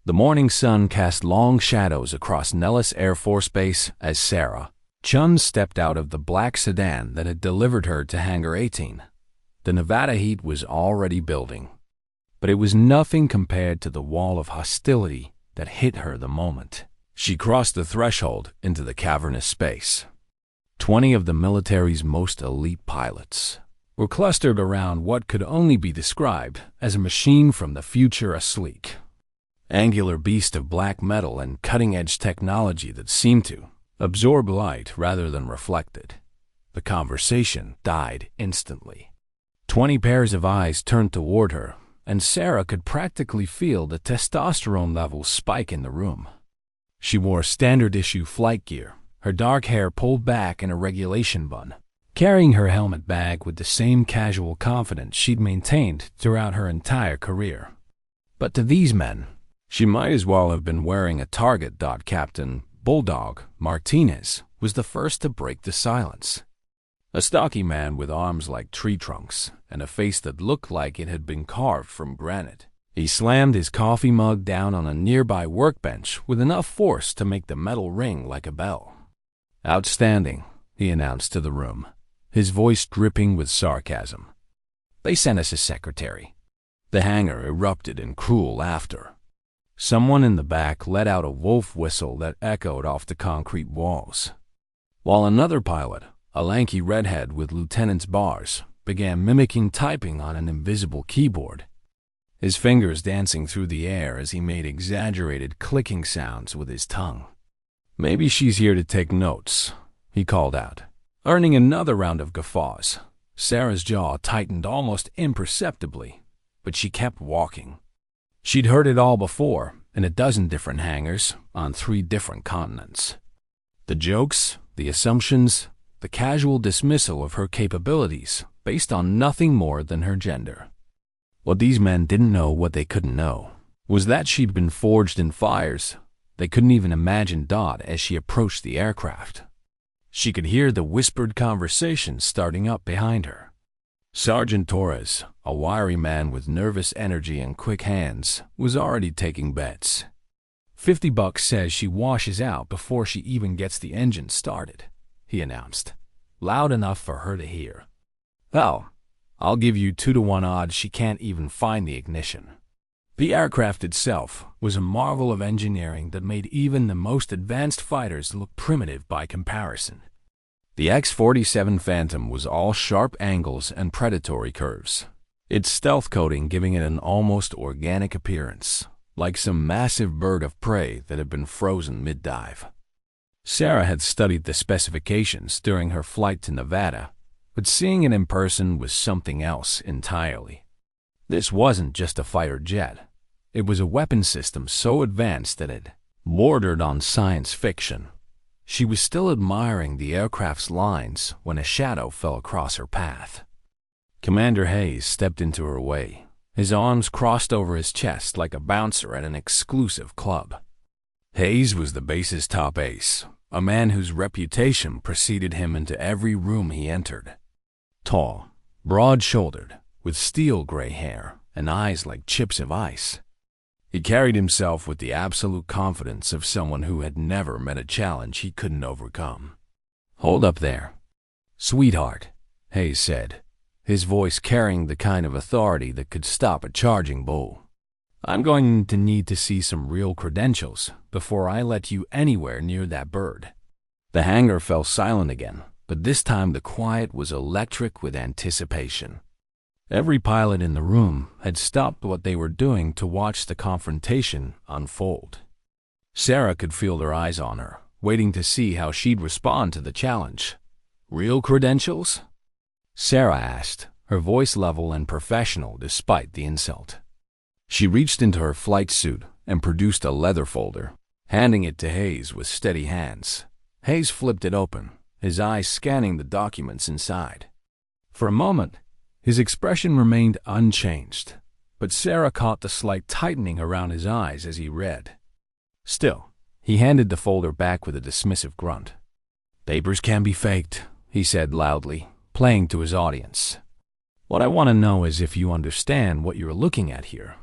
The morning sun cast long shadows across Nellis Air Force Base as Sarah Chun stepped out of the black sedan that had delivered her to Hangar 18. The Nevada heat was already building, but it was nothing compared to the wall of hostility that hit her the moment she crossed the threshold into the cavernous space. 20 of the military's most elite pilots were clustered around what could only be described as a machine from the future, a sleek, angular beast of black metal and cutting-edge technology that seemed to absorb light rather than reflect it. The conversation died instantly. 20 pairs of eyes turned toward her, and Sarah could practically feel the testosterone levels spike in the room. She wore standard-issue flight gear, her dark hair pulled back in a regulation bun, carrying her helmet bag with the same casual confidence she'd maintained throughout her entire career. But to these men, she might as well have been wearing a Target. Captain Bulldog Martinez was the first to break the silence. A stocky man with arms like tree trunks and a face that looked like it had been carved from granite. He slammed his coffee mug down on a nearby workbench with enough force to make the metal ring like a bell. "Outstanding," he announced to the room, his voice dripping with sarcasm. "They sent us a secretary." The hangar erupted in cruel laughter. Someone in the back let out a wolf whistle that echoed off the concrete walls, while another pilot, a lanky redhead with lieutenant's bars, began mimicking typing on an invisible keyboard, his fingers dancing through the air as he made exaggerated clicking sounds with his tongue. "Maybe she's here to take notes," he called out, earning another round of guffaws. Sarah's jaw tightened almost imperceptibly, but she kept walking. She'd heard it all before, in a dozen different hangars, on 3 different continents. The jokes, the assumptions, the casual dismissal of her capabilities based on nothing more than her gender. What these men didn't know, what they couldn't know, was that she'd been forged in fires they couldn't even imagine as she approached the aircraft. She could hear the whispered conversation starting up behind her. Sergeant Torres, a wiry man with nervous energy and quick hands, was already taking bets. $50 says she washes out before she even gets the engine started, he announced, loud enough for her to hear. "Well, I'll give you 2-to-1 odds she can't even find the ignition." The aircraft itself was a marvel of engineering that made even the most advanced fighters look primitive by comparison. The X-47 Phantom was all sharp angles and predatory curves, its stealth coating giving it an almost organic appearance, like some massive bird of prey that had been frozen mid-dive. Sarah had studied the specifications during her flight to Nevada, but seeing it in person was something else entirely. This wasn't just a fighter jet. It was a weapon system so advanced that it bordered on science fiction. She was still admiring the aircraft's lines when a shadow fell across her path. Commander Hayes stepped into her way, his arms crossed over his chest like a bouncer at an exclusive club. Hayes was the base's top ace, a man whose reputation preceded him into every room he entered. Tall, broad-shouldered, with steel-gray hair and eyes like chips of ice. He carried himself with the absolute confidence of someone who had never met a challenge he couldn't overcome. "Hold up there, sweetheart," Hayes said, his voice carrying the kind of authority that could stop a charging bull. "I'm going to need to see some real credentials before I let you anywhere near that bird." The hangar fell silent again, but this time the quiet was electric with anticipation. Every pilot in the room had stopped what they were doing to watch the confrontation unfold. Sarah could feel their eyes on her, waiting to see how she'd respond to the challenge. "Real credentials?" Sarah asked, her voice level and professional despite the insult. She reached into her flight suit and produced a leather folder, handing it to Hayes with steady hands. Hayes flipped it open, his eyes scanning the documents inside. For a moment, his expression remained unchanged, but Sarah caught the slight tightening around his eyes as he read. Still, he handed the folder back with a dismissive grunt. "Papers can be faked," he said loudly, playing to his audience. "What I want to know is if you understand what you're looking at here."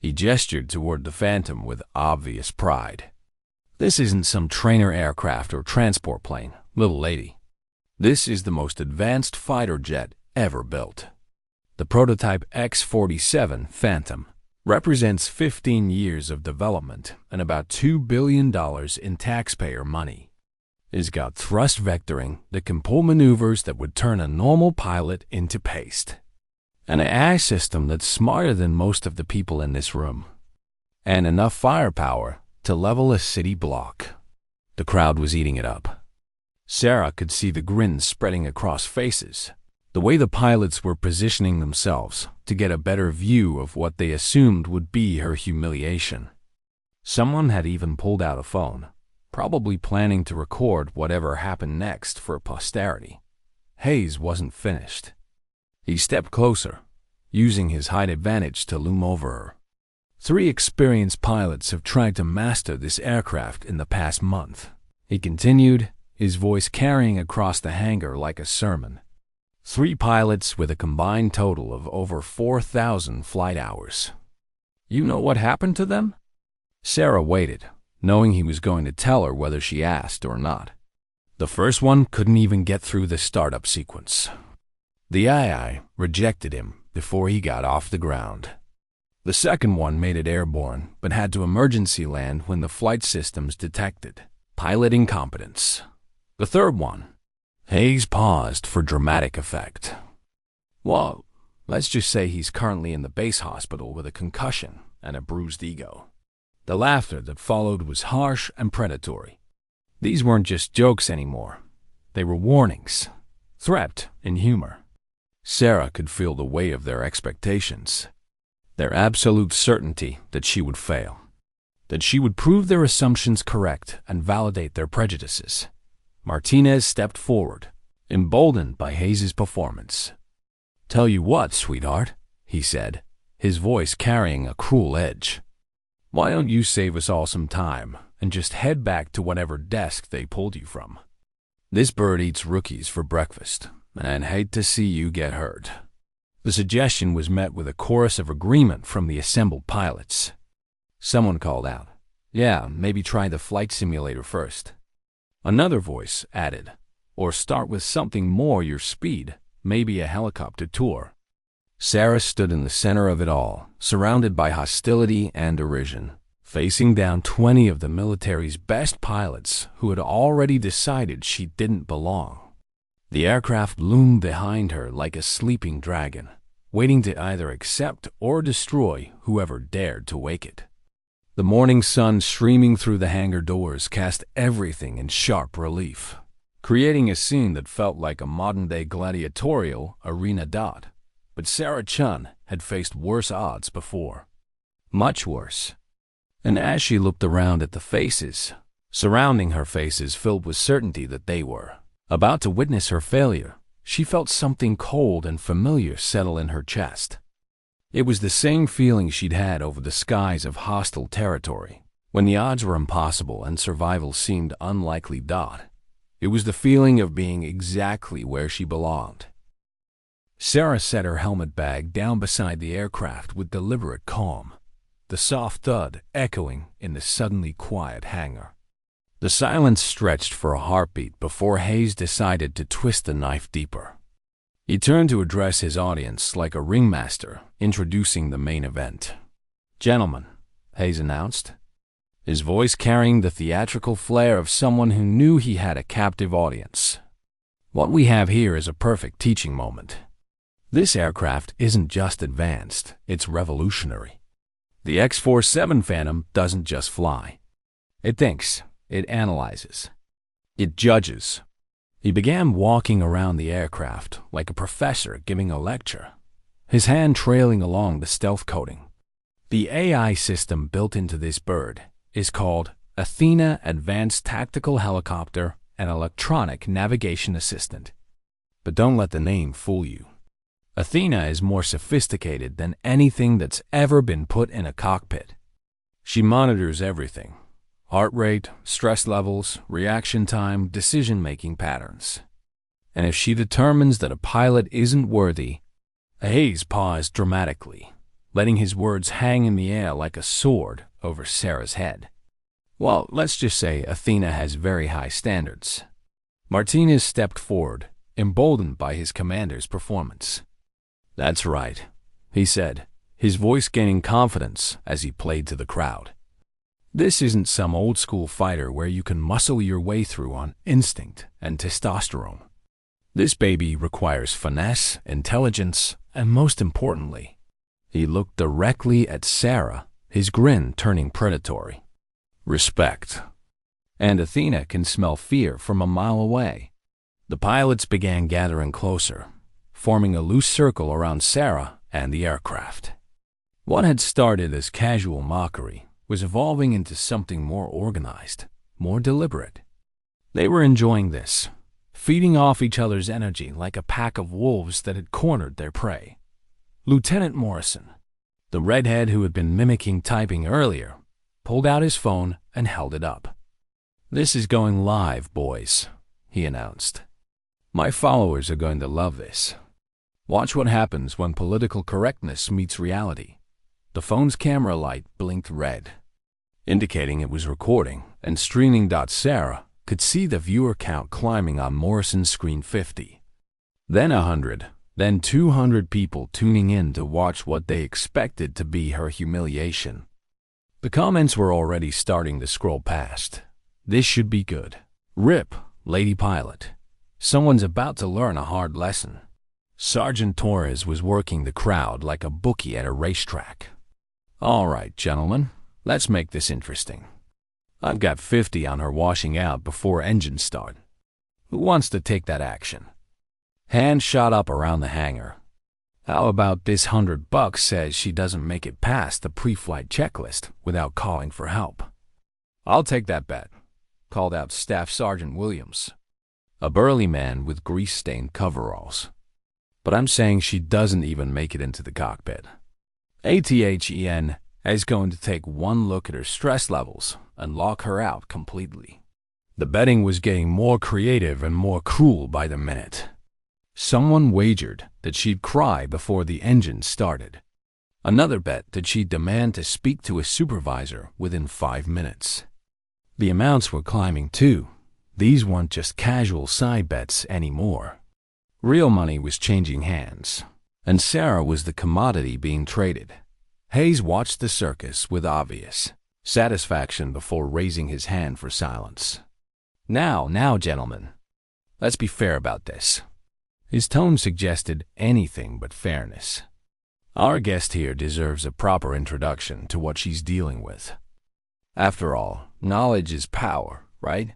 He gestured toward the Phantom with obvious pride. "This isn't some trainer aircraft or transport plane, little lady. This is the most advanced fighter jet ever built. The prototype X-47 Phantom represents 15 years of development and about $2 billion in taxpayer money. It's got thrust vectoring that can pull maneuvers that would turn a normal pilot into paste. An AI system that's smarter than most of the people in this room. And enough firepower to level a city block." The crowd was eating it up. Sarah could see the grins spreading across faces, the way the pilots were positioning themselves to get a better view of what they assumed would be her humiliation. Someone had even pulled out a phone, probably planning to record whatever happened next for posterity. Hayes wasn't finished. He stepped closer, using his height advantage to loom over her. 3 experienced pilots have tried to master this aircraft in the past month, he continued, his voice carrying across the hangar like a sermon. 3 pilots with a combined total of over 4,000 flight hours. "You know what happened to them?" Sarah waited, knowing he was going to tell her whether she asked or not. The first one couldn't even get through the startup sequence. The AI rejected him before he got off the ground. The second one made it airborne, but had to emergency land when the flight systems detected pilot incompetence. The third one, Hayes paused for dramatic effect. "Well, let's just say he's currently in the base hospital with a concussion and a bruised ego." The laughter that followed was harsh and predatory. These weren't just jokes anymore. They were warnings, threat in humor. Sarah could feel the weight of their expectations, their absolute certainty that she would fail, that she would prove their assumptions correct and validate their prejudices. Martinez stepped forward, emboldened by Hayes' performance. "Tell you what, sweetheart," he said, his voice carrying a cruel edge. "Why don't you save us all some time and just head back to whatever desk they pulled you from? This bird eats rookies for breakfast, and I'd hate to see you get hurt." The suggestion was met with a chorus of agreement from the assembled pilots. Someone called out, "Yeah, maybe try the flight simulator first." Another voice added, "Or start with something more your speed, maybe a helicopter tour." Sarah stood in the center of it all, surrounded by hostility and derision, facing down 20 of the military's best pilots who had already decided she didn't belong. The aircraft loomed behind her like a sleeping dragon, waiting to either accept or destroy whoever dared to wake it. The morning sun streaming through the hangar doors cast everything in sharp relief, creating a scene that felt like a modern-day gladiatorial arena dot. But Sarah Chun had faced worse odds before. Much worse. And as she looked around at the faces, surrounding her faces filled with certainty that they were about to witness her failure, she felt something cold and familiar settle in her chest. It was the same feeling she'd had over the skies of hostile territory, when the odds were impossible and survival seemed unlikely. It was the feeling of being exactly where she belonged. Sarah set her helmet bag down beside the aircraft with deliberate calm, the soft thud echoing in the suddenly quiet hangar. The silence stretched for a heartbeat before Hayes decided to twist the knife deeper. He turned to address his audience like a ringmaster introducing the main event. "Gentlemen," Hayes announced, his voice carrying the theatrical flair of someone who knew he had a captive audience. "What we have here is a perfect teaching moment. This aircraft isn't just advanced, it's revolutionary. The X-47 Phantom doesn't just fly. It thinks, it analyzes, it judges." He began walking around the aircraft like a professor giving a lecture, his hand trailing along the stealth coating. The AI system built into this bird is called Athena Advanced Tactical Helicopter and Electronic Navigation Assistant. But don't let the name fool you. Athena is more sophisticated than anything that's ever been put in a cockpit. She monitors everything: heart rate, stress levels, reaction time, decision-making patterns. And if she determines that a pilot isn't worthy, Hayes paused dramatically, letting his words hang in the air like a sword over Sarah's head. Well, let's just say Athena has very high standards. Martinez stepped forward, emboldened by his commander's performance. "That's right," he said, his voice gaining confidence as he played to the crowd. "This isn't some old-school fighter where you can muscle your way through on instinct and testosterone. This baby requires finesse, intelligence, and most importantly," he looked directly at Sarah, his grin turning predatory, "respect." And Athena can smell fear from a mile away. The pilots began gathering closer, forming a loose circle around Sarah and the aircraft. What had started as casual mockery was evolving into something more organized, more deliberate. They were enjoying this, feeding off each other's energy like a pack of wolves that had cornered their prey. Lieutenant Morrison, the redhead who had been mimicking typing earlier, pulled out his phone and held it up. "This is going live, boys," he announced. "My followers are going to love this. Watch what happens when political correctness meets reality." The phone's camera light blinked red, indicating it was recording, and streaming. Sarah could see the viewer count climbing on Morrison's screen: 50. Then 100, then 200 people tuning in to watch what they expected to be her humiliation. The comments were already starting to scroll past. "This should be good. Rip, Lady Pilot. Someone's about to learn a hard lesson." Sergeant Torres was working the crowd like a bookie at a racetrack. "All right, gentlemen, let's make this interesting. I've got 50 on her washing out before engines start. Who wants to take that action?" Hands shot up around the hangar. "How about this $100 says she doesn't make it past the pre-flight checklist without calling for help?" "I'll take that bet," called out Staff Sergeant Williams, a burly man with grease-stained coveralls. "But I'm saying she doesn't even make it into the cockpit. ATHEN is going to take one look at her stress levels and lock her out completely." The betting was getting more creative and more cruel by the minute. Someone wagered that she'd cry before the engine started. Another bet that she'd demand to speak to a supervisor within 5 minutes. The amounts were climbing too. These weren't just casual side bets anymore. Real money was changing hands, and Sarah was the commodity being traded. Hayes watched the circus with obvious satisfaction before raising his hand for silence. Now, gentlemen, let's be fair about this." His tone suggested anything but fairness. "Our guest here deserves a proper introduction to what she's dealing with. After all, knowledge is power, right?"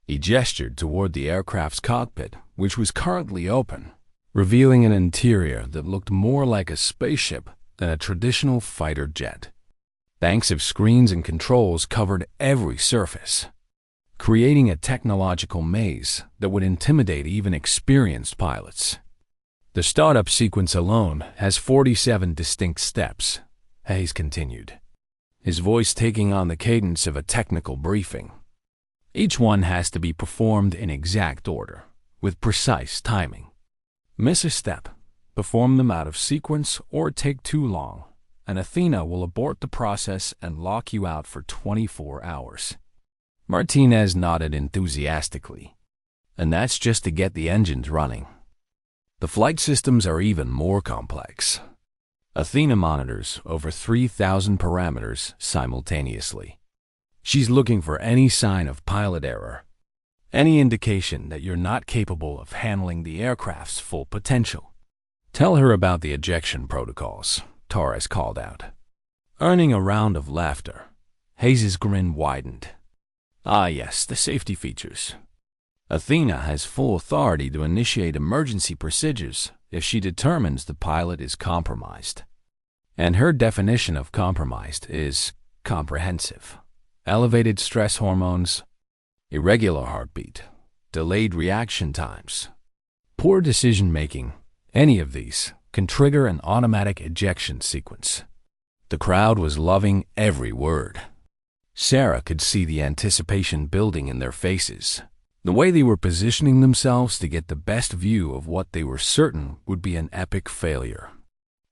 He gestured toward the aircraft's cockpit, which was currently open, revealing an interior that looked more like a spaceship than a traditional fighter jet. Banks of screens and controls covered every surface, creating a technological maze that would intimidate even experienced pilots. "The startup sequence alone has 47 distinct steps," Hayes continued, his voice taking on the cadence of a technical briefing. "Each one has to be performed in exact order, with precise timing. Miss a step, perform them out of sequence, or take too long, and Athena will abort the process and lock you out for 24 hours. Martinez nodded enthusiastically. "And that's just to get the engines running. The flight systems are even more complex. Athena monitors over 3,000 parameters simultaneously. She's looking for any sign of pilot error, any indication that you're not capable of handling the aircraft's full potential." "Tell her about the ejection protocols," Torres called out. Earning a round of laughter, Hayes' grin widened. "Ah yes, the safety features. Athena has full authority to initiate emergency procedures if she determines the pilot is compromised. And her definition of compromised is comprehensive. Elevated stress hormones, irregular heartbeat, delayed reaction times, poor decision-making. Any of these can trigger an automatic ejection sequence." The crowd was loving every word. Sarah could see the anticipation building in their faces, the way they were positioning themselves to get the best view of what they were certain would be an epic failure.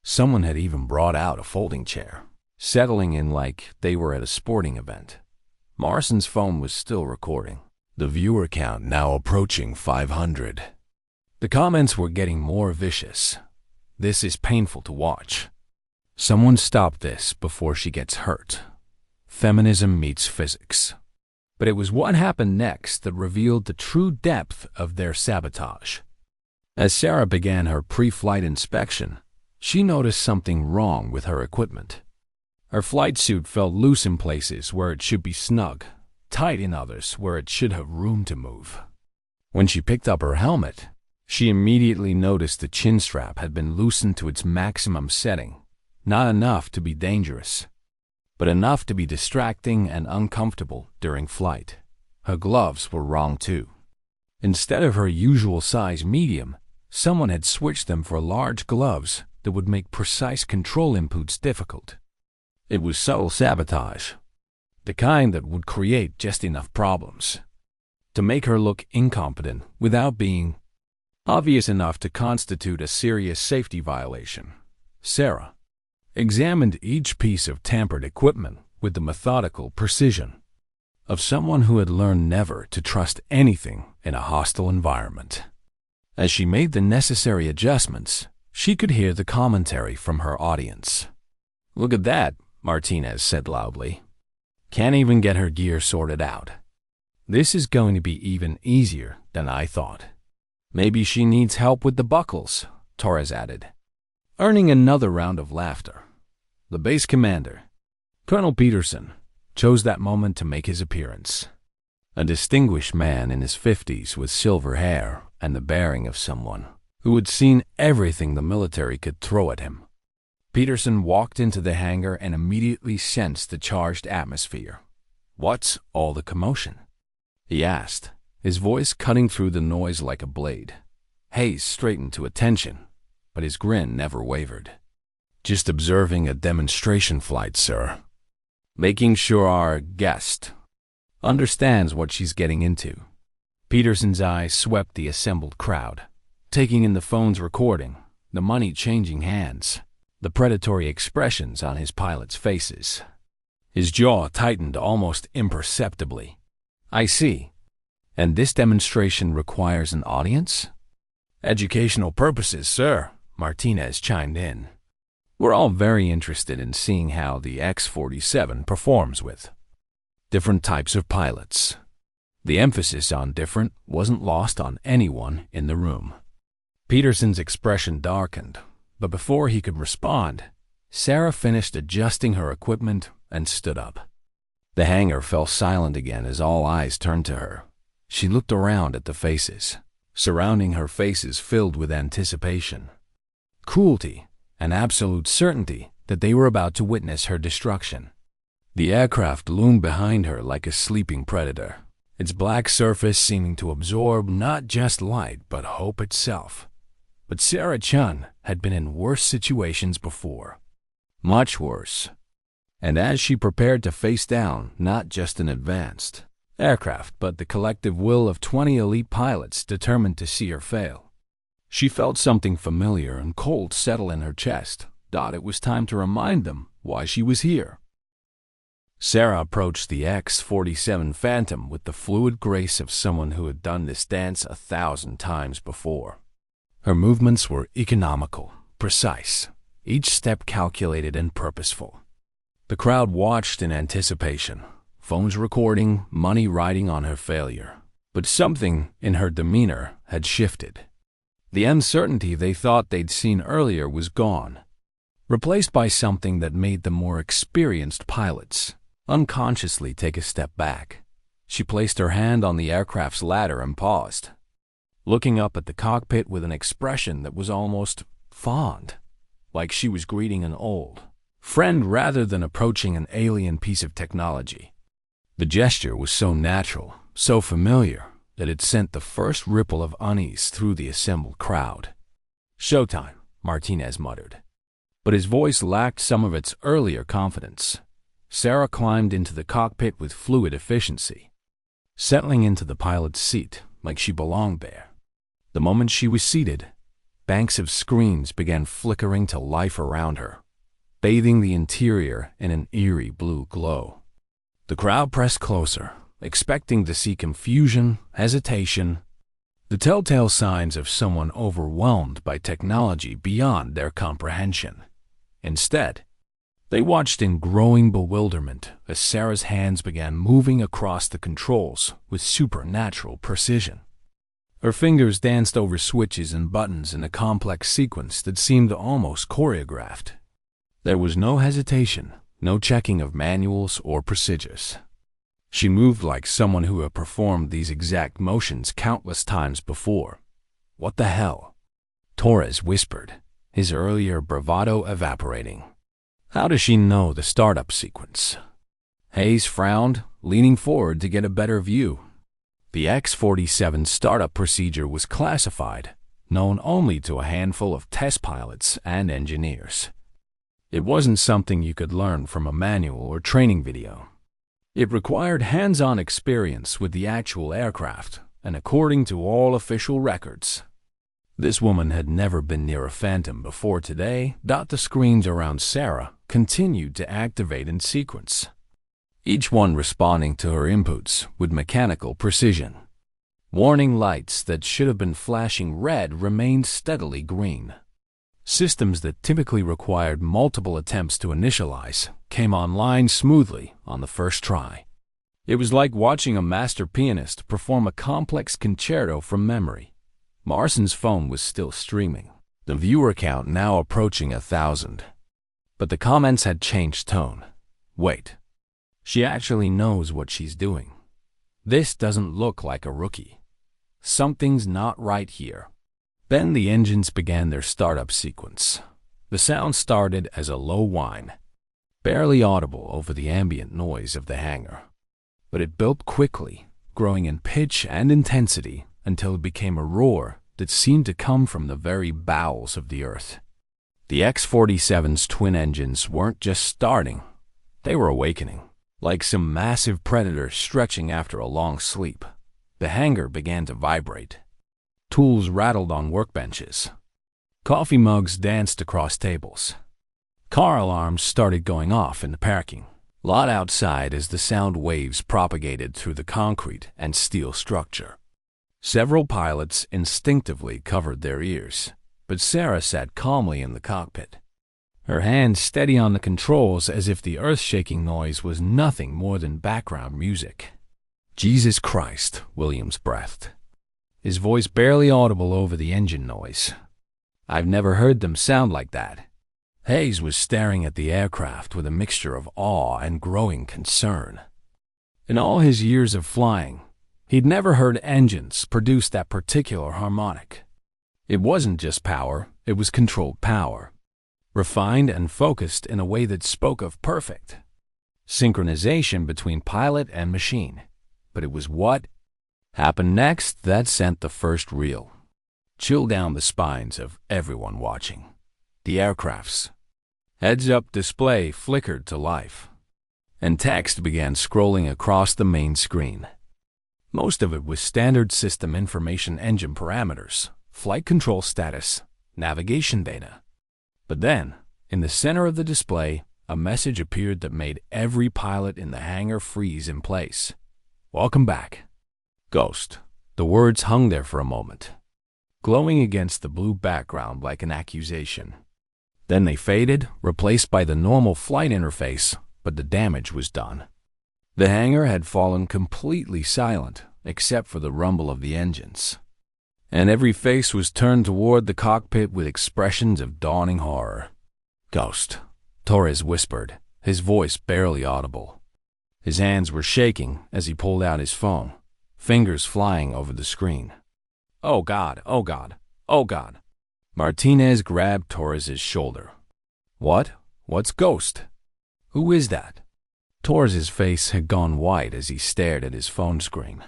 Someone had even brought out a folding chair, settling in like they were at a sporting event. Morrison's phone was still recording. The viewer count now approaching 500. The comments were getting more vicious. This is painful to watch. Someone stop this before she gets hurt. Feminism meets physics. But it was what happened next that revealed the true depth of their sabotage. As Sarah began her pre-flight inspection, she noticed something wrong with her equipment. Her flight suit felt loose in places where it should be snug, tight in others where it should have room to move. When she picked up her helmet, she immediately noticed the chin strap had been loosened to its maximum setting, not enough to be dangerous, but enough to be distracting and uncomfortable during flight. Her gloves were wrong too. Instead of her usual size medium, someone had switched them for large gloves that would make precise control inputs difficult. It was subtle sabotage, the kind that would create just enough problems to make her look incompetent without being obvious enough to constitute a serious safety violation. Sarah examined each piece of tampered equipment with the methodical precision of someone who had learned never to trust anything in a hostile environment. As she made the necessary adjustments, she could hear the commentary from her audience. "Look at that," Martinez said loudly. "Can't even get her gear sorted out. This is going to be even easier than I thought." "Maybe she needs help with the buckles," Torres added, earning another round of laughter. The base commander, Colonel Peterson, chose that moment to make his appearance. A distinguished man in his 50s with silver hair and the bearing of someone who had seen everything the military could throw at him. Peterson walked into the hangar and immediately sensed the charged atmosphere. "What's all the commotion?" he asked, his voice cutting through the noise like a blade. Hayes straightened to attention, but his grin never wavered. "Just observing a demonstration flight, sir. Making sure our guest understands what she's getting into." Peterson's eyes swept the assembled crowd, taking in the phone's recording, the money changing hands, the predatory expressions on his pilots' faces. His jaw tightened almost imperceptibly. "I see. And this demonstration requires an audience?" "Educational purposes, sir," Martinez chimed in. "We're all very interested in seeing how the X-47 performs with different types of pilots." The emphasis on different wasn't lost on anyone in the room. Peterson's expression darkened, but before he could respond, Sarah finished adjusting her equipment and stood up. The hangar fell silent again as all eyes turned to her. She looked around at the faces. Surrounding her faces filled with anticipation, cruelty, and absolute certainty that they were about to witness her destruction. The aircraft loomed behind her like a sleeping predator, its black surface seeming to absorb not just light but hope itself. But Sarah Chun had been in worse situations before, much worse. And as she prepared to face down not just an advanced aircraft but the collective will of 20 elite pilots determined to see her fail, she felt something familiar and cold settle in her chest. It was time to remind them why she was here. Sarah approached the X-47 Phantom with the fluid grace of someone who had done this dance 1,000 times before. Her movements were economical, precise, each step calculated and purposeful. The crowd watched in anticipation, phones recording, money riding on her failure. But something in her demeanor had shifted. The uncertainty they thought they'd seen earlier was gone, replaced by something that made the more experienced pilots unconsciously take a step back. She placed her hand on the aircraft's ladder and paused, looking up at the cockpit with an expression that was almost fond, like she was greeting an old friend rather than approaching an alien piece of technology. The gesture was so natural, so familiar, that it sent the first ripple of unease through the assembled crowd. "Showtime," Martinez muttered. But his voice lacked some of its earlier confidence. Sarah climbed into the cockpit with fluid efficiency, settling into the pilot's seat like she belonged there. The moment she was seated, Banks of screens began flickering to life around her, bathing the interior in an eerie blue glow. The crowd pressed closer, expecting to see confusion, hesitation, the telltale signs of someone overwhelmed by technology beyond their comprehension. Instead, they watched in growing bewilderment as Sarah's hands began moving across the controls with supernatural precision. Her fingers danced over switches and buttons in a complex sequence that seemed almost choreographed. There was no hesitation, no checking of manuals or procedures. She moved like someone who had performed these exact motions countless times before. "What the hell?" Torres whispered, his earlier bravado evaporating. "How does she know the startup sequence?" Hayes frowned, leaning forward to get a better view. The X-47 startup procedure was classified, known only to a handful of test pilots and engineers. It wasn't something you could learn from a manual or training video. It required hands-on experience with the actual aircraft, and according to all official records, this woman had never been near a Phantom before today. The screens around Sarah continued to activate in sequence, each one responding to her inputs with mechanical precision. Warning lights that should have been flashing red remained steadily green. Systems that typically required multiple attempts to initialize came online smoothly on the first try. It was like watching a master pianist perform a complex concerto from memory. Marson's phone was still streaming, the viewer count now approaching 1,000. But the comments had changed tone. "Wait. She actually knows what she's doing. This doesn't look like a rookie. Something's not right here." Then the engines began their startup sequence. The sound started as a low whine, barely audible over the ambient noise of the hangar. But it built quickly, growing in pitch and intensity until it became a roar that seemed to come from the very bowels of the earth. The X-47's twin engines weren't just starting, they were awakening. Like some massive predator stretching after a long sleep, the hangar began to vibrate. Tools rattled on workbenches. Coffee mugs danced across tables. Car alarms started going off in the parking lot outside as the sound waves propagated through the concrete and steel structure. Several pilots instinctively covered their ears, but Sarah sat calmly in the cockpit, her hands steady on the controls as if the earth-shaking noise was nothing more than background music. "Jesus Christ," Williams breathed, his voice barely audible over the engine noise. "I've never heard them sound like that." Hayes was staring at the aircraft with a mixture of awe and growing concern. In all his years of flying, he'd never heard engines produce that particular harmonic. It wasn't just power, it was controlled power, refined and focused in a way that spoke of perfect synchronization between pilot and machine. But it was what happened next that sent the first real chill down the spines of everyone watching. The aircraft's heads-up display flickered to life, and text began scrolling across the main screen. Most of it was standard system information engine parameters, flight control status, navigation data. But then, in the center of the display, a message appeared that made every pilot in the hangar freeze in place. "Welcome back, Ghost." The words hung there for a moment, glowing against the blue background like an accusation. Then they faded, replaced by the normal flight interface, but the damage was done. The hangar had fallen completely silent, except for the rumble of the engines, and every face was turned toward the cockpit with expressions of dawning horror. "Ghost," Torres whispered, his voice barely audible. His hands were shaking as he pulled out his phone, fingers flying over the screen. "Oh God, oh God, oh God." Martinez grabbed Torres's shoulder. "What? What's Ghost? Who is that?" Torres's face had gone white as he stared at his phone screen.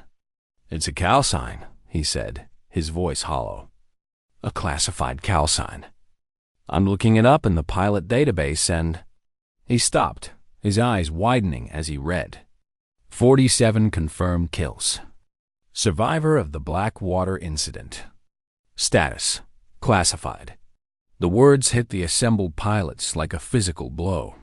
"It's a call sign," he said, his voice hollow. "A classified call sign. I'm looking it up in the pilot database and—" He stopped, his eyes widening as he read. 47 confirmed kills. Survivor of the Blackwater incident. Status: Classified. The words hit the assembled pilots like a physical blow.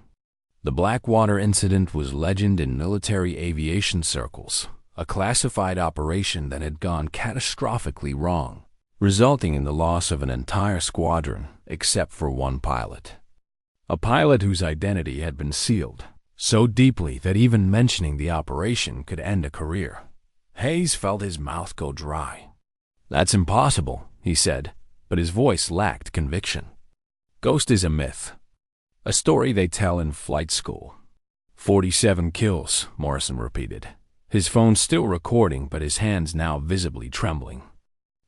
The Blackwater incident was legend in military aviation circles, a classified operation that had gone catastrophically wrong, resulting in the loss of an entire squadron except for one pilot. A pilot whose identity had been sealed so deeply that even mentioning the operation could end a career. Hayes felt his mouth go dry. "That's impossible," he said, but his voice lacked conviction. "Ghost is a myth. A story they tell in flight school." 47 kills, Morrison repeated, his phone still recording but his hands now visibly trembling.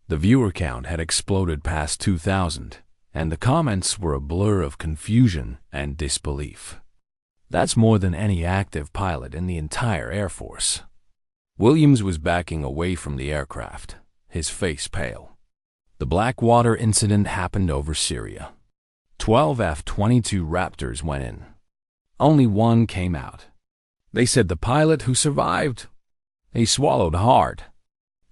The viewer count had exploded past 2,000, and the comments were a blur of confusion and disbelief. That's more than any active pilot in the entire Air Force. Williams was backing away from the aircraft, his face pale. The Blackwater incident happened over Syria. 12 F-22 Raptors went in. Only one came out. They said the pilot who survived, he swallowed hard.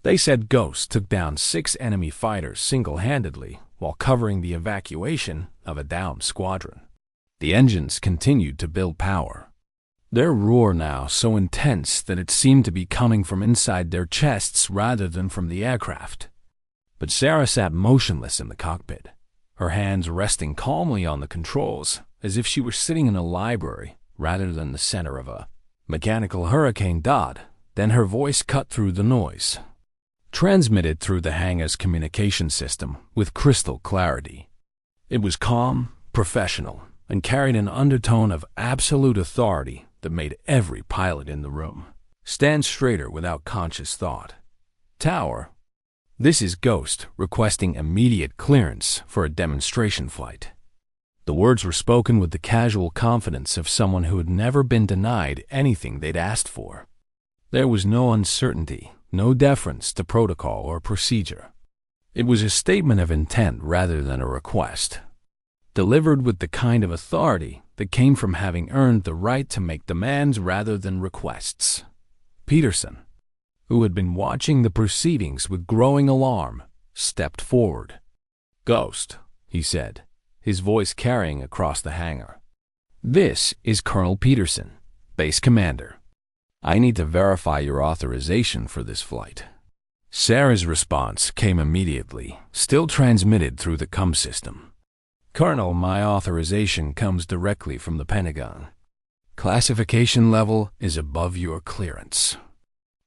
They said Ghost took down 6 enemy fighters single-handedly while covering the evacuation of a downed squadron. The engines continued to build power. Their roar now so intense that it seemed to be coming from inside their chests rather than from the aircraft. But Sarah sat motionless in the cockpit, her hands resting calmly on the controls, as if she were sitting in a library rather than the center of a mechanical hurricane. Then her voice cut through the noise, transmitted through the hangar's communication system with crystal clarity. It was calm, professional, and carried an undertone of absolute authority that made every pilot in the room stand straighter without conscious thought. "Tower, this is Ghost requesting immediate clearance for a demonstration flight." The words were spoken with the casual confidence of someone who had never been denied anything they'd asked for. There was no uncertainty, no deference to protocol or procedure. It was a statement of intent rather than a request, delivered with the kind of authority that came from having earned the right to make demands rather than requests. Peterson, who had been watching the proceedings with growing alarm, stepped forward. "Ghost," he said, his voice carrying across the hangar. "This is Colonel Peterson, base commander. I need to verify your authorization for this flight." Sarah's response came immediately, still transmitted through the COM system. "Colonel, my authorization comes directly from the Pentagon. Classification level is above your clearance.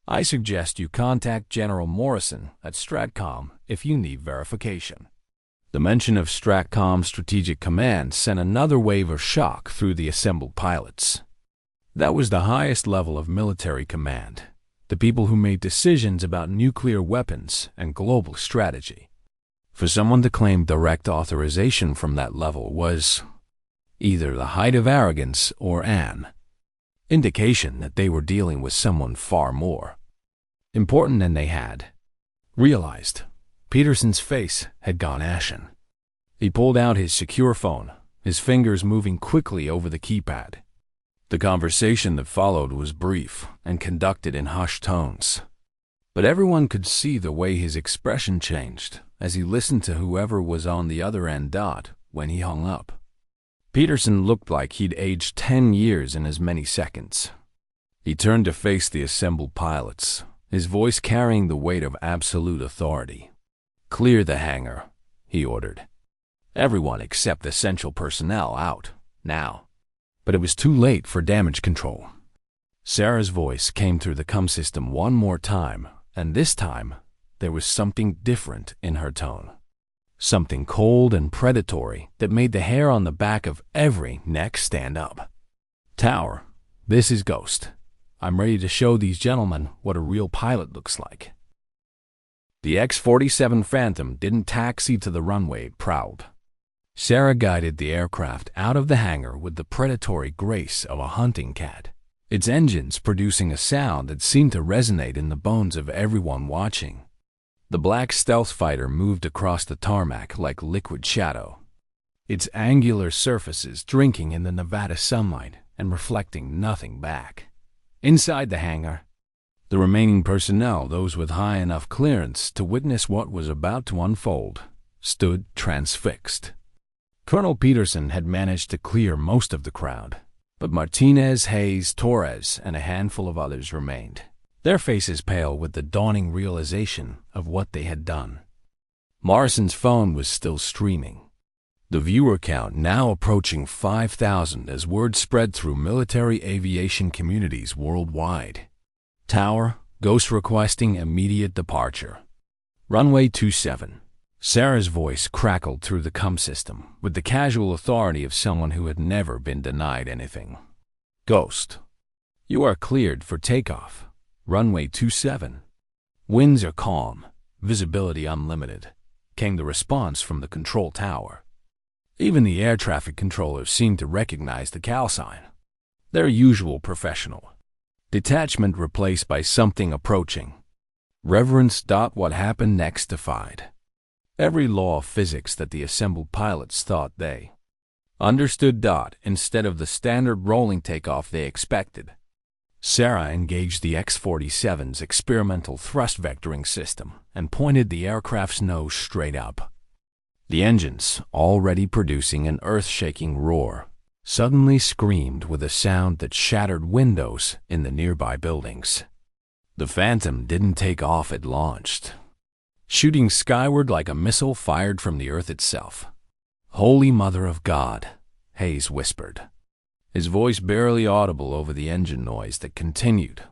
I suggest you contact General Morrison at Stratcom if you need verification." The mention of Stratcom Strategic Command sent another wave of shock through the assembled pilots. That was the highest level of military command, the people who made decisions about nuclear weapons and global strategy. For someone to claim direct authorization from that level was either the height of arrogance or an indication that they were dealing with someone far more important than they had realized. Peterson's face had gone ashen. He pulled out his secure phone, his fingers moving quickly over the keypad. The conversation that followed was brief and conducted in hushed tones, but everyone could see the way his expression changed as he listened to whoever was on the other end. When he hung up, Peterson looked like he'd aged 10 years in as many seconds. He turned to face the assembled pilots, his voice carrying the weight of absolute authority. "Clear the hangar," he ordered. "Everyone except essential personnel out, now." But it was too late for damage control. Sarah's voice came through the COM system one more time, and this time there was something different in her tone. Something cold and predatory that made the hair on the back of every neck stand up. "Tower, this is Ghost. I'm ready to show these gentlemen what a real pilot looks like." The X-47 Phantom didn't taxi to the runway it prowled. Sarah guided the aircraft out of the hangar with the predatory grace of a hunting cat, its engines producing a sound that seemed to resonate in the bones of everyone watching. The black stealth fighter moved across the tarmac like liquid shadow, its angular surfaces drinking in the Nevada sunlight and reflecting nothing back. Inside the hangar, the remaining personnel, those with high enough clearance to witness what was about to unfold, stood transfixed. Colonel Peterson had managed to clear most of the crowd, but Martinez, Hayes, Torres, and a handful of others remained, their faces pale with the dawning realization of what they had done. Morrison's phone was still streaming, the viewer count now approaching 5,000 as word spread through military aviation communities worldwide. Tower, Ghost requesting immediate departure. Runway 27. Sarah's voice crackled through the comm system with the casual authority of someone who had never been denied anything. Ghost, you are cleared for takeoff. Runway 27. Winds are calm, visibility unlimited, came the response from the control tower. Even the air traffic controllers seemed to recognize the call sign. Their usual professional detachment replaced by something approaching. Reverence. What happened next defied every law of physics that the assembled pilots thought they understood. Instead of the standard rolling takeoff they expected, Sarah engaged the X-47's experimental thrust vectoring system and pointed the aircraft's nose straight up. The engines, already producing an earth-shaking roar, suddenly screamed with a sound that shattered windows in the nearby buildings. The Phantom didn't take off, it launched, shooting skyward like a missile fired from the earth itself. "Holy Mother of God," Hayes whispered, his voice barely audible over the engine noise that continued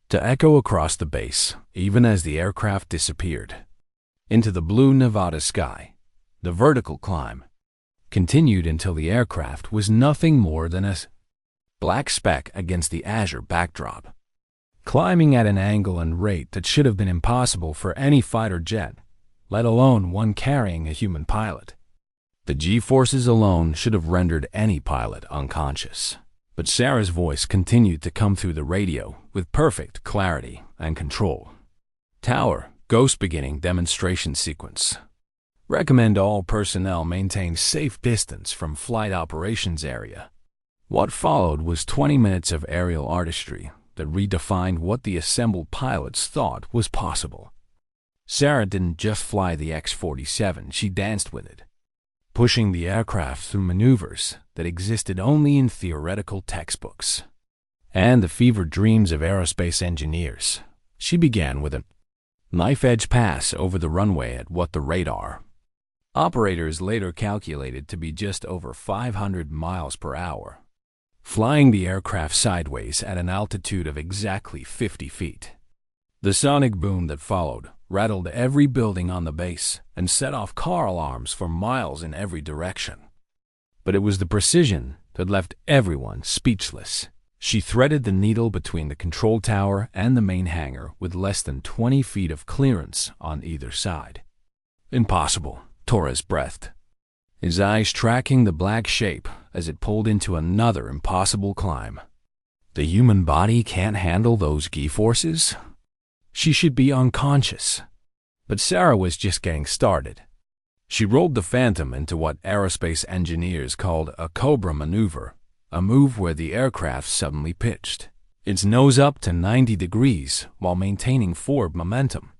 to echo across the base even as the aircraft disappeared into the blue Nevada sky. The vertical climb continued until the aircraft was nothing more than a black speck against the azure backdrop, climbing at an angle and rate that should have been impossible for any fighter jet, let alone one carrying a human pilot. The G-forces alone should have rendered any pilot unconscious. But Sarah's voice continued to come through the radio with perfect clarity and control. "Tower, Ghost beginning demonstration sequence. Recommend all personnel maintain safe distance from flight operations area." What followed was 20 minutes of aerial artistry that redefined what the assembled pilots thought was possible. Sarah didn't just fly the X-47, she danced with it, pushing the aircraft through maneuvers that existed only in theoretical textbooks and the fevered dreams of aerospace engineers. She began with a knife-edge pass over the runway at what the radar operators later calculated to be just over 500 miles per hour, flying the aircraft sideways at an altitude of exactly 50 feet. The sonic boom that followed rattled every building on the base and set off car alarms for miles in every direction. But it was the precision that left everyone speechless. She threaded the needle between the control tower and the main hangar with less than 20 feet of clearance on either side. "Impossible," Torres breathed, his eyes tracking the black shape as it pulled into another impossible climb. "The human body can't handle those G-forces? She should be unconscious." But Sarah was just getting started. She rolled the Phantom into what aerospace engineers called a Cobra maneuver, a move where the aircraft suddenly pitched, its nose up to 90 degrees while maintaining forward momentum,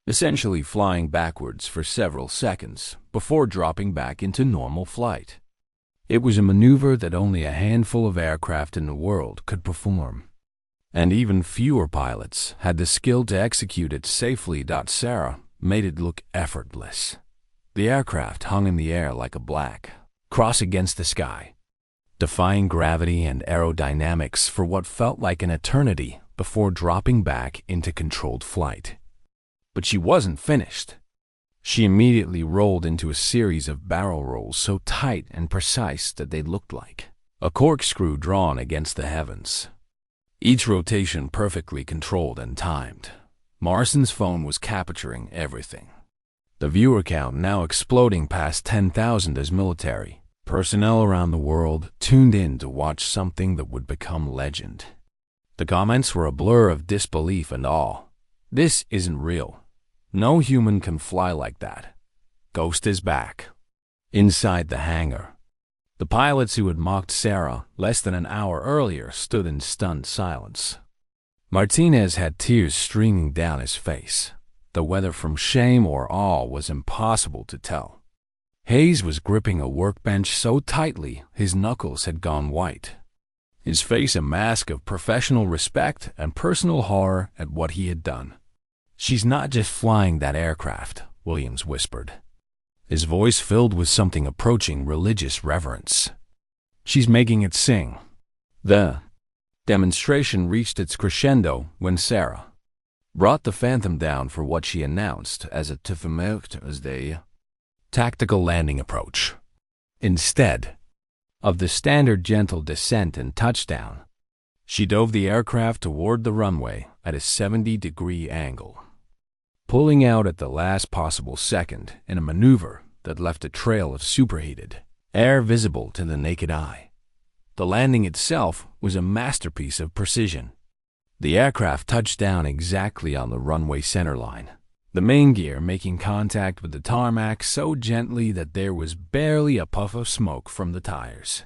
essentially flying backwards for several seconds before dropping back into normal flight. It was a maneuver that only a handful of aircraft in the world could perform, and even fewer pilots had the skill to execute it safely. Sarah made it look effortless. The aircraft hung in the air like a black cross against the sky, defying gravity and aerodynamics for what felt like an eternity before dropping back into controlled flight. But she wasn't finished. She immediately rolled into a series of barrel rolls so tight and precise that they looked like a corkscrew drawn against the heavens, each rotation perfectly controlled and timed. Morrison's phone was capturing everything, the viewer count now exploding past 10,000 as military personnel around the world tuned in to watch something that would become legend. The comments were a blur of disbelief and awe. "This isn't real. No human can fly like that. Ghost is back." Inside the hangar, the pilots who had mocked Sarah less than an hour earlier stood in stunned silence. Martinez had tears streaming down his face. though whether from shame or awe was impossible to tell. Hayes was gripping a workbench so tightly his knuckles had gone white, his face a mask of professional respect and personal horror at what he had done. "She's not just flying that aircraft," Williams whispered, his voice filled with something approaching religious reverence. "She's making it sing." The demonstration reached its crescendo when Sarah brought the Phantom down for what she announced as a tactical landing approach. Instead of the standard gentle descent and touchdown, she dove the aircraft toward the runway at a 70-degree angle, pulling out at the last possible second in a maneuver that left a trail of superheated air visible to the naked eye. The landing itself was a masterpiece of precision. The aircraft touched down exactly on the runway centerline, the main gear making contact with the tarmac so gently that there was barely a puff of smoke from the tires.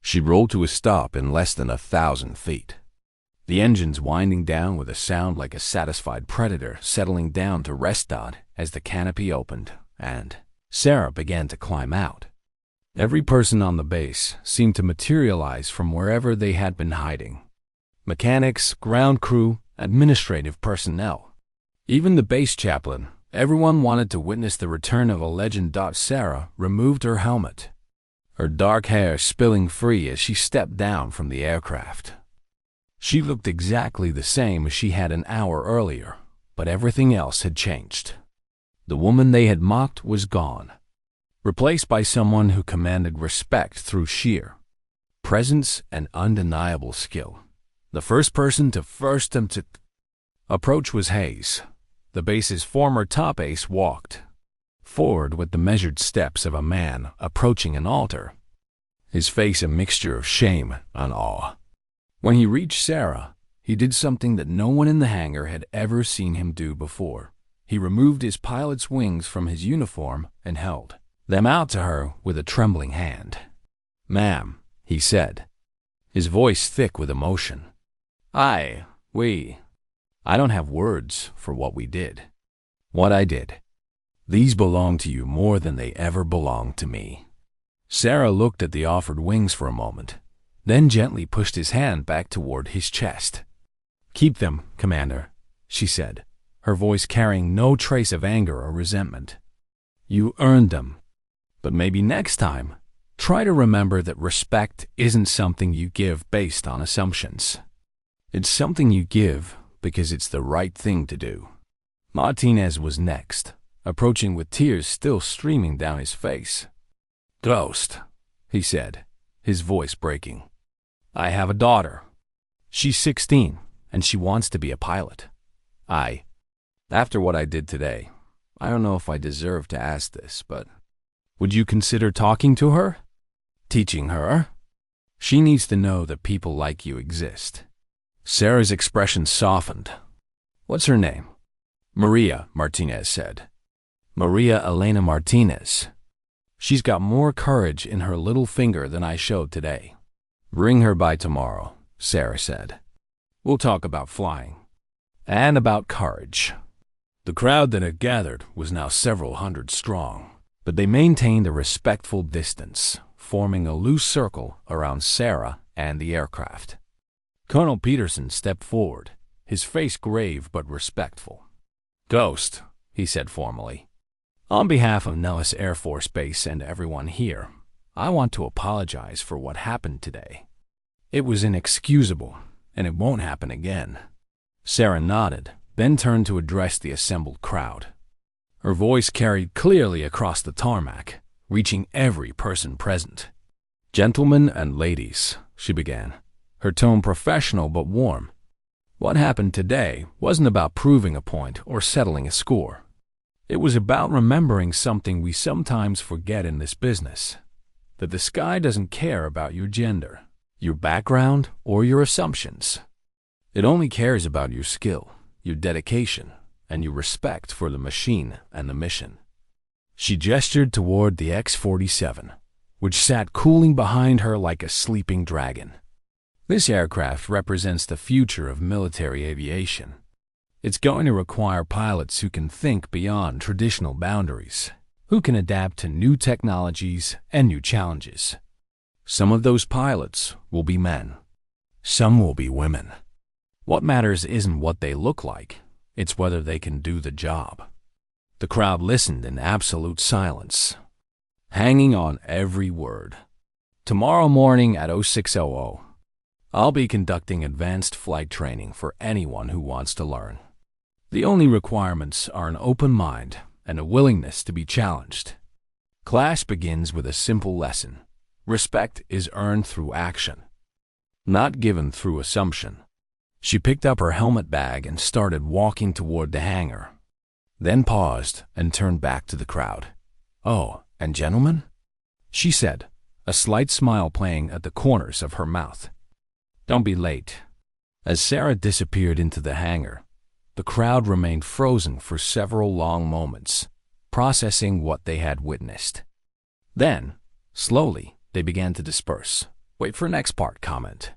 She rolled to a stop in less than 1,000 feet, the engines winding down with a sound like a satisfied predator settling down to rest dot as the canopy opened and Sarah began to climb out. Every person on the base seemed to materialize from wherever they had been hiding. Mechanics, ground crew, administrative personnel. Even the base chaplain. Everyone wanted to witness the return of a legend. Sarah removed her helmet, her dark hair spilling free as she stepped down from the aircraft. She looked exactly the same as she had an hour earlier, but everything else had changed. The woman they had mocked was gone, replaced by someone who commanded respect through sheer presence and undeniable skill. The first person to approach was Hayes. The base's former top ace walked forward with the measured steps of a man approaching an altar, his face a mixture of shame and awe. When he reached Sarah, he did something that no one in the hangar had ever seen him do before. He removed his pilot's wings from his uniform and held them out to her with a trembling hand. "Ma'am," he said, his voice thick with emotion. I don't have words for what we did. What I did. These belong to you more than they ever belonged to me." Sarah looked at the offered wings for a moment, then gently pushed his hand back toward his chest. "Keep them, Commander," she said, her voice carrying no trace of anger or resentment. "You earned them. But maybe next time, try to remember that respect isn't something you give based on assumptions. It's something you give because it's the right thing to do." Martinez was next, approaching with tears still streaming down his face. "Ghost," he said, his voice breaking. "I have a daughter. She's 16, and she wants to be a pilot. After what I did today, I don't know if I deserve to ask this, but would you consider talking to her? Teaching her? She needs to know that people like you exist." Sarah's expression softened. "What's her name?" "Maria," Martinez said. "Maria Elena Martinez. She's got more courage in her little finger than I showed today." "Bring her by tomorrow," Sarah said. "We'll talk about flying. And about courage." The crowd that had gathered was now several hundred strong, but they maintained a respectful distance, forming a loose circle around Sarah and the aircraft. Colonel Peterson stepped forward, his face grave but respectful. "Ghost," he said formally, "on behalf of Nellis Air Force Base and everyone here, I want to apologize for what happened today. It was inexcusable, and it won't happen again." Sarah nodded, then turned to address the assembled crowd. Her voice carried clearly across the tarmac, reaching every person present. "Gentlemen and ladies," she began, her tone professional but warm. "What happened today wasn't about proving a point or settling a score. It was about remembering something we sometimes forget in this business, that the sky doesn't care about your gender, your background, or your assumptions. It only cares about your skill, your dedication, and your respect for the machine and the mission." She gestured toward the X-47, which sat cooling behind her like a sleeping dragon. "This aircraft represents the future of military aviation. It's going to require pilots who can think beyond traditional boundaries, who can adapt to new technologies and new challenges. Some of those pilots will be men. Some will be women. What matters isn't what they look like, it's whether they can do the job. The crowd listened in absolute silence, hanging on every word. Tomorrow morning at 0600, I'll be conducting advanced flight training for anyone who wants to learn. The only requirements are an open mind and a willingness to be challenged. Class begins with a simple lesson. Respect is earned through action, not given through assumption. She picked up her helmet bag and started walking toward the hangar, then paused and turned back to the crowd. "Oh, and gentlemen," she said, a slight smile playing at the corners of her mouth. "Don't be late." As Sarah disappeared into the hangar, the crowd remained frozen for several long moments, processing what they had witnessed. Then, slowly, they began to disperse. Wait for next part comment.